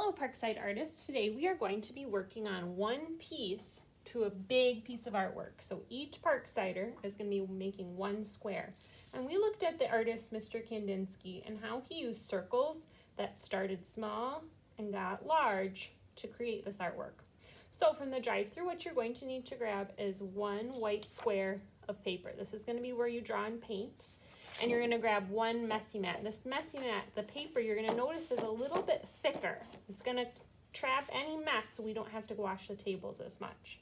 Hello Parkside artists. Today we are going to be working on one piece to a big piece of artwork. So each Parksider is going to be making one square. And we looked at the artist Mr. Kandinsky and how he used circles that started small and got large to create this artwork. So from the drive-through, what you're going to need to grab is one white square of paper. This is going to be where you draw and paint. And you're going to grab one messy mat. This messy mat, the paper, you're going to notice is a little bit thicker. It's going to trap any mess so we don't have to wash the tables as much.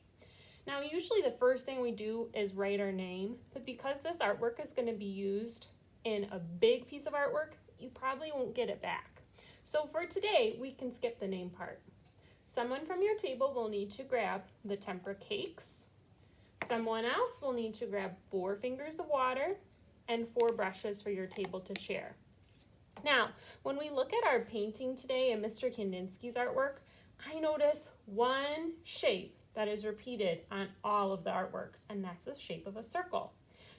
Now, usually the first thing we do is write our name, but because this artwork is going to be used in a big piece of artwork, you probably won't get it back. So for today, we can skip the name part. Someone from your table will need to grab the tempera cakes. Someone else will need to grab 4 fingers of water and 4 brushes for your table to share. Now, when we look at our painting today in Mr. Kandinsky's artwork, I notice one shape that is repeated on all of the artworks, and that's the shape of a circle.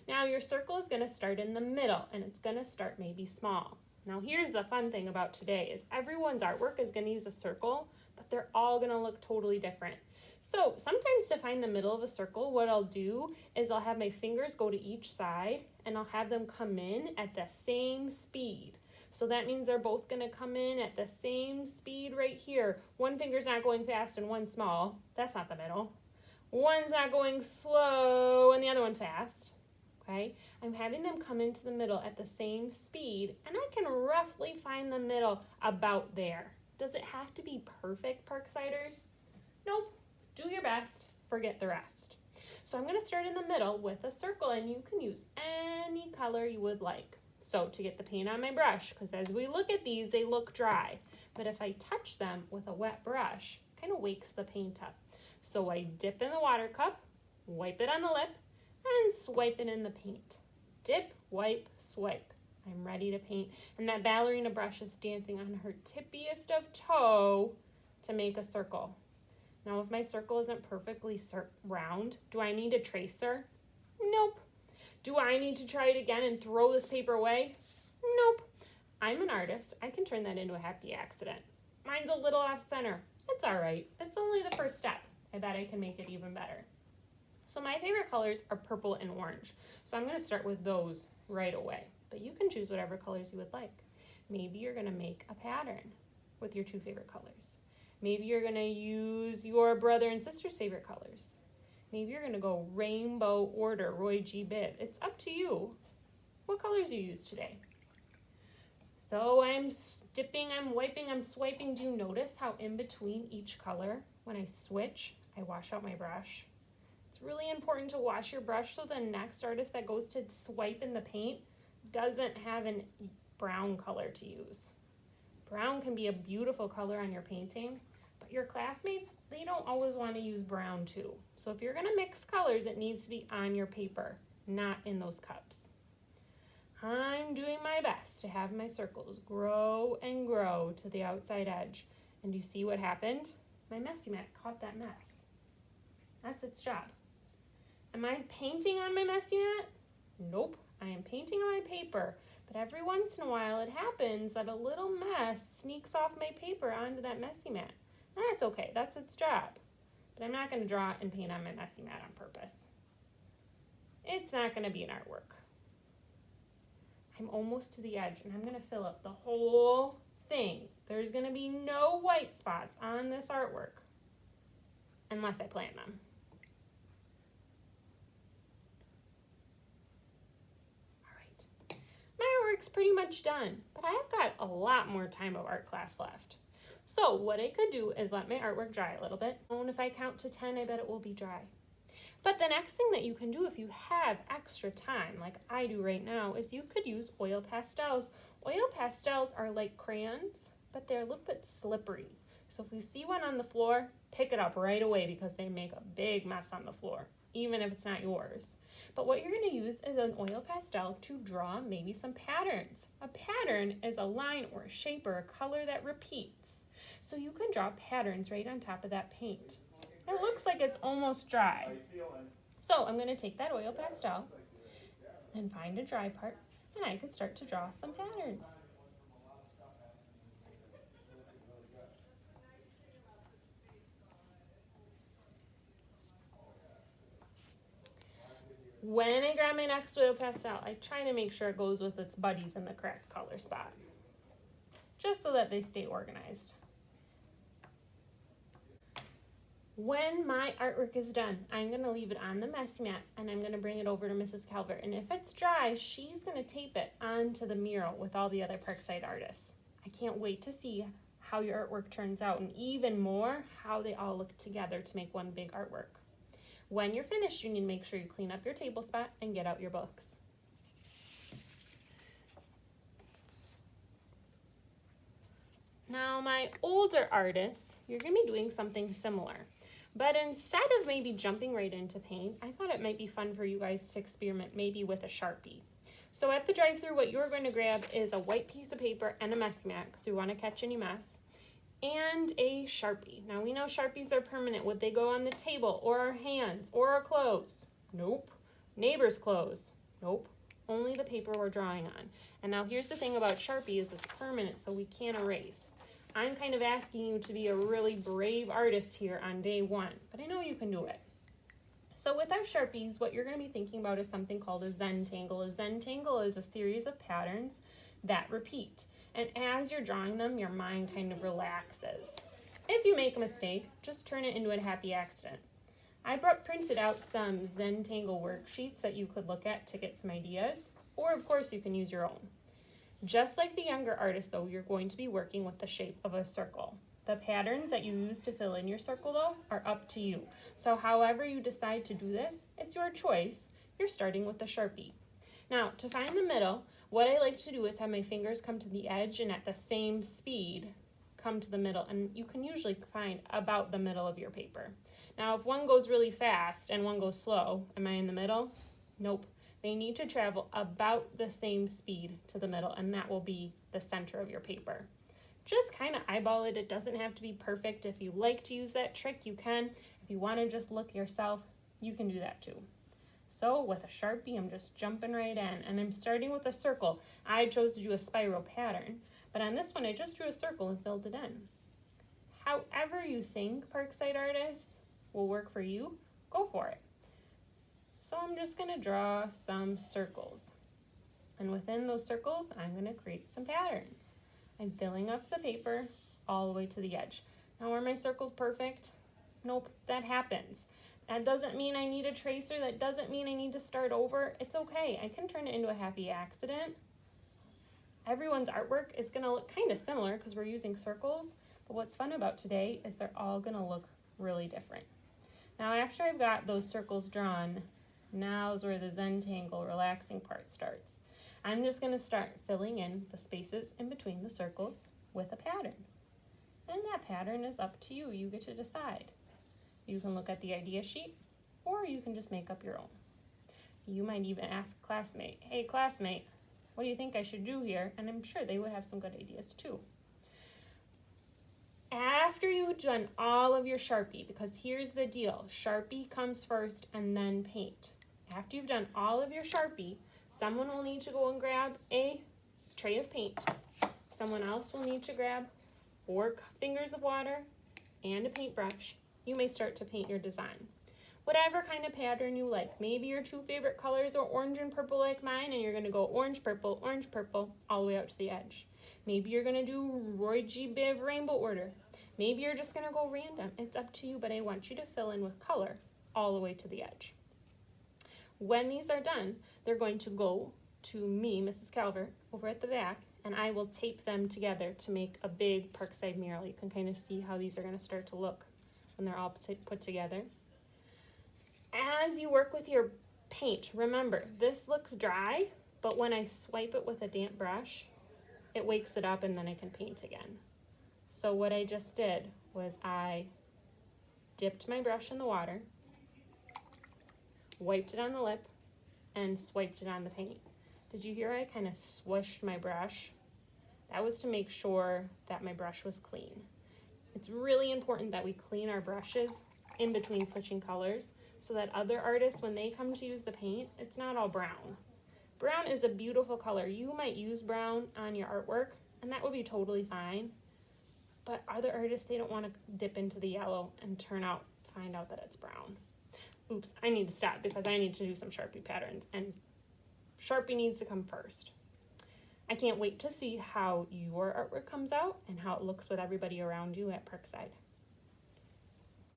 Now, your circle is going to start in the middle, and it's going to start maybe small. Now, here's the fun thing about today is everyone's artwork is going to use a circle, but they're all going to look totally different. So sometimes to find the middle of a circle, what I'll do is I'll have my fingers go to each side and I'll have them come in at the same speed. So that means they're both going to come in at the same speed right here. One finger's not going fast and one small. That's not the middle. One's not going slow and the other one fast. Okay, I'm having them come into the middle at the same speed, and I can roughly find the middle about there. Does it have to be perfect, Parksiders? Nope. Do your best, forget the rest. So I'm going to start in the middle with a circle, and you can use any color you would like. So to get the paint on my brush, because as we look at these, they look dry. But if I touch them with a wet brush, it kind of wakes the paint up. So I dip in the water cup, wipe it on the lip, and swipe it in the paint. Dip, wipe, swipe. I'm ready to paint. And that ballerina brush is dancing on her tippiest of toe to make a circle. Now, if my circle isn't perfectly round, do I need a tracer? Nope. Do I need to try it again and throw this paper away? Nope. I'm an artist. I can turn that into a happy accident. Mine's a little off center. It's all right. It's only the first step. I bet I can make it even better. So my favorite colors are purple and orange. So I'm going to start with those right away. But you can choose whatever colors you would like. Maybe you're going to make a pattern with your 2 favorite colors. Maybe you're going to use your brother and sister's favorite colors. Maybe you're going to go rainbow order, Roy G. Biv. It's up to you what colors you use today. So I'm dipping, I'm wiping, I'm swiping. Do you notice how in between each color, when I switch, I wash out my brush? It's really important to wash your brush so the next artist that goes to swipe in the paint doesn't have a brown color to use. Brown can be a beautiful color on your painting, but your classmates, they don't always want to use brown too. So if you're going to mix colors, it needs to be on your paper, not in those cups. I'm doing my best to have my circles grow and grow to the outside edge. And you see what happened? My messy mat caught that mess. That's its job. Am I painting on my messy mat? Nope, I am painting on my paper. But every once in a while it happens that a little mess sneaks off my paper onto that messy mat. That's okay, that's its job. But I'm not going to draw and paint on my messy mat on purpose. It's not going to be an artwork. I'm almost to the edge and I'm going to fill up the whole thing. There's going to be no white spots on this artwork unless I plant them. Work's pretty much done, but I've got a lot more time of art class left. So what I could do is let my artwork dry a little bit. And if I count to 10, I bet it will be dry. But the next thing that you can do if you have extra time, like I do right now, is you could use oil pastels. Oil pastels are like crayons, but they're a little bit slippery. So if you see one on the floor, pick it up right away because they make a big mess on the floor, even if it's not yours. But what you're going to use is an oil pastel to draw maybe some patterns. A pattern is a line or a shape or a color that repeats. So you can draw patterns right on top of that paint. It looks like it's almost dry. So I'm going to take that oil pastel and find a dry part, and I can start to draw some patterns. When I grab my next oil pastel, I try to make sure it goes with its buddies in the correct color spot, just so that they stay organized. When my artwork is done, I'm going to leave it on the messy mat and I'm going to bring it over to Mrs. Calvert. And if it's dry, she's going to tape it onto the mural with all the other Parkside artists. I can't wait to see how your artwork turns out, and even more, how they all look together to make one big artwork. When you're finished, you need to make sure you clean up your table spot and get out your books. Now, my older artists, you're going to be doing something similar. But instead of maybe jumping right into paint, I thought it might be fun for you guys to experiment maybe with a Sharpie. So at the drive-thru, what you're going to grab is a white piece of paper and a messy mat, because we want to catch any mess, and a Sharpie. Now we know Sharpies are permanent. Would they go on the table or our hands or our clothes? Nope. Neighbor's clothes? Nope. Only the paper we're drawing on. And now here's the thing about Sharpie is it's permanent, so we can't erase. I'm kind of asking you to be a really brave artist here on day one, but I know you can do it. So with our Sharpies, what you're going to be thinking about is something called a Zentangle. A Zentangle is a series of patterns that repeat. And as you're drawing them, your mind kind of relaxes. If you make a mistake, just turn it into a happy accident. I printed out some Zentangle worksheets that you could look at to get some ideas, or of course you can use your own. Just like the younger artists though, you're going to be working with the shape of a circle. The patterns that you use to fill in your circle though are up to you. So however you decide to do this, it's your choice. You're starting with the Sharpie. Now to find the middle, what I like to do is have my fingers come to the edge and at the same speed come to the middle, and you can usually find about the middle of your paper. Now if one goes really fast and one goes slow, am I in the middle? Nope. They need to travel about the same speed to the middle, and that will be the center of your paper. Just kind of eyeball it. It doesn't have to be perfect. If you like to use that trick, you can. If you want to just look yourself, you can do that too. So with a Sharpie, I'm just jumping right in, and I'm starting with a circle. I chose to do a spiral pattern, but on this one, I just drew a circle and filled it in. However you think, Parkside artists, will work for you, go for it. So I'm just going to draw some circles. And within those circles, I'm going to create some patterns. I'm filling up the paper all the way to the edge. Now are my circles perfect? Nope, that happens. That doesn't mean I need a tracer. That doesn't mean I need to start over. It's okay. I can turn it into a happy accident. Everyone's artwork is going to look kind of similar because we're using circles. But what's fun about today is they're all going to look really different. Now after I've got those circles drawn, now's where the Zentangle relaxing part starts. I'm just going to start filling in the spaces in between the circles with a pattern. And that pattern is up to you. You get to decide. You can look at the idea sheet, or you can just make up your own. You might even ask a classmate, hey classmate, what do you think I should do here? And I'm sure they would have some good ideas too. After you've done all of your Sharpie, because here's the deal, Sharpie comes first and then paint. After you've done all of your Sharpie, someone will need to go and grab a tray of paint. Someone else will need to grab 4 fingers of water and a paintbrush. You may start to paint your design. Whatever kind of pattern you like. Maybe your 2 favorite colors are orange and purple like mine, and you're going to go orange, purple, all the way out to the edge. Maybe you're going to do Roy G. Biv rainbow order. Maybe you're just going to go random. It's up to you, but I want you to fill in with color all the way to the edge. When these are done, they're going to go to me, Mrs. Calvert, over at the back, and I will tape them together to make a big Parkside mural. You can kind of see how these are going to start to look when they're all put together. As you work with your paint, remember, this looks dry, but when I swipe it with a damp brush, it wakes it up and then I can paint again. So what I just did was I dipped my brush in the water, wiped it on the lip, and swiped it on the paint. Did you hear I kind of swished my brush? That was to make sure that my brush was clean. It's really important that we clean our brushes in between switching colors so that other artists, when they come to use the paint, it's not all brown. Brown is a beautiful color. You might use brown on your artwork, and that would be totally fine. But other artists, they don't want to dip into the yellow and find out that it's brown. oops, I need to stop because I need to do some Sharpie patterns, and Sharpie needs to come first. I can't wait to see how your artwork comes out and how it looks with everybody around you at Parkside.